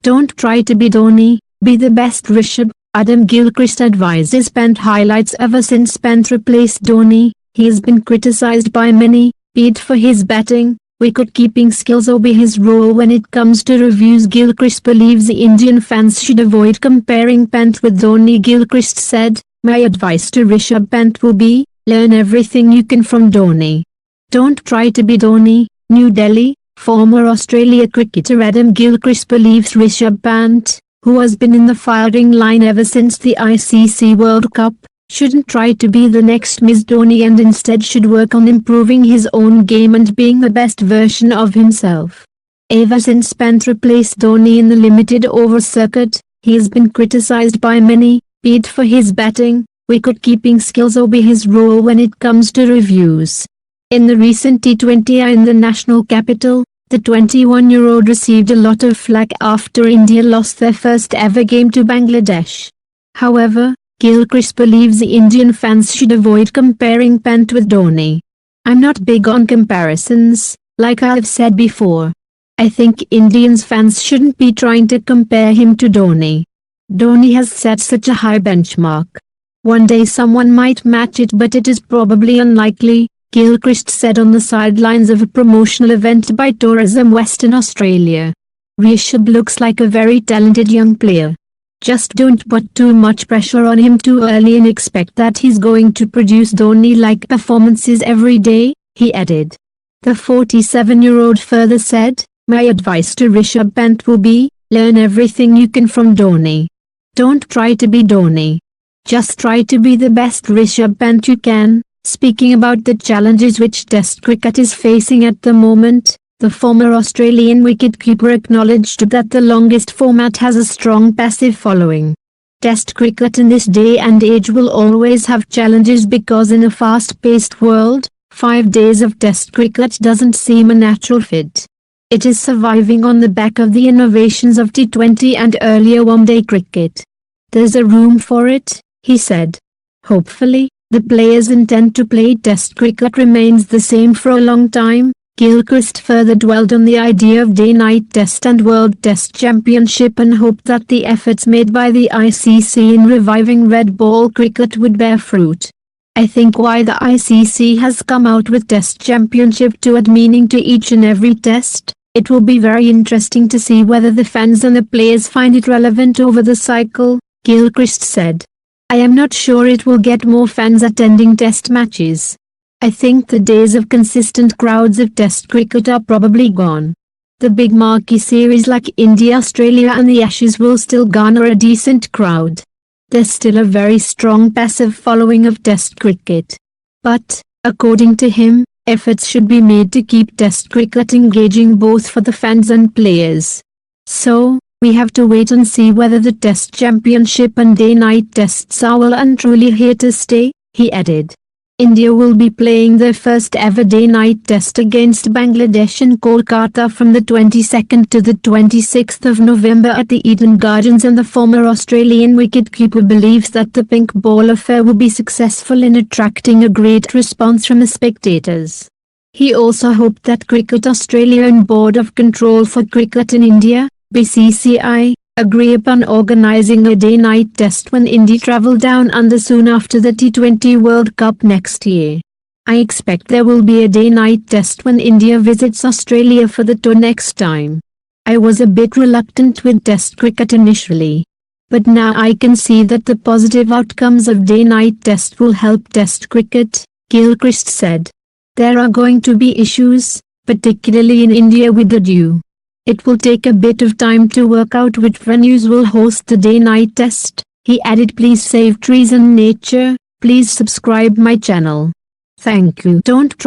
Don't try to be Dhoni, be the best Rishabh. Adam Gilchrist advises Pant highlights. Ever since Pant replaced Dhoni, he has been criticized by many, be it for his batting, wicket-keeping skills or be his role when it comes to reviews. Gilchrist believes the Indian fans should avoid comparing Pant with Dhoni. Gilchrist said, "My advice to Rishabh Pant will be, learn everything you can from Dhoni. Don't try to be Dhoni." New Delhi. Former Australia cricketer Adam Gilchrist believes Rishabh Pant, who has been in the firing line ever since the ICC World Cup, shouldn't try to be the next Ms. Dhoni and instead should work on improving his own game and being the best version of himself. Ever since Pant replaced Dhoni in the limited over circuit, he has been criticized by many, be it for his batting, wicket-keeping skills or be his role when it comes to reviews. In the recent T20I in the national capital, the 21-year-old received a lot of flack after India lost their first ever game to Bangladesh. However, Gilchrist believes the Indian fans should avoid comparing Pant with Dhoni. "I'm not big on comparisons, like I've said before. I think Indians fans shouldn't be trying to compare him to Dhoni. Dhoni has set such a high benchmark. One day someone might match it, but it is probably unlikely," Gilchrist said on the sidelines of a promotional event by Tourism Western Australia. "Rishabh looks like a very talented young player. Just don't put too much pressure on him too early and expect that he's going to produce Dhoni-like performances every day," he added. The 47-year-old further said, "My advice to Rishabh Pant will be, learn everything you can from Dhoni. Don't try to be Dhoni. Just try to be the best Rishabh Pant you can." Speaking about the challenges which Test cricket is facing at the moment, the former Australian wicketkeeper acknowledged that the longest format has a strong passive following. Test cricket in this day and age will always have challenges because in a fast-paced world, 5 days of Test cricket doesn't seem a natural fit. It is surviving on the back of the innovations of T20 and earlier one-day cricket. "There's a room for it," he said. "Hopefully, the players' intent to play Test cricket remains the same for a long time." Gilchrist further dwelled on the idea of day-night Test and World Test Championship and hoped that the efforts made by the ICC in reviving red ball cricket would bear fruit. "I think why the ICC has come out with Test Championship to add meaning to each and every test. It will be very interesting to see whether the fans and the players find it relevant over the cycle," Gilchrist said. "I am not sure it will get more fans attending Test matches. I think the days of consistent crowds of Test cricket are probably gone. The big marquee series like India, Australia and the Ashes will still garner a decent crowd. There's still a very strong passive following of Test cricket. But, according to him, efforts should be made to keep Test cricket engaging both for the fans and players. So, we have to wait and see whether the Test Championship and day-night tests are well and truly here to stay," he added. India will be playing their first ever day-night test against Bangladesh in Kolkata from the 22nd to the 26th of November at the Eden Gardens, and the former Australian wicketkeeper believes that the pink ball affair will be successful in attracting a great response from the spectators. He also hoped that Cricket Australia and Board of Control for Cricket in India, BCCI, agree upon organising a day-night test when India travel down under soon after the T20 World Cup next year. "I expect there will be a day-night test when India visits Australia for the tour next time. I was a bit reluctant with Test cricket initially. But now I can see that the positive outcomes of day-night test will help Test cricket," Gilchrist said. "There are going to be issues, particularly in India with the dew. It will take a bit of time to work out which venues will host the day-night test," he added. "Please save trees and nature, please subscribe my channel. Thank you." Don't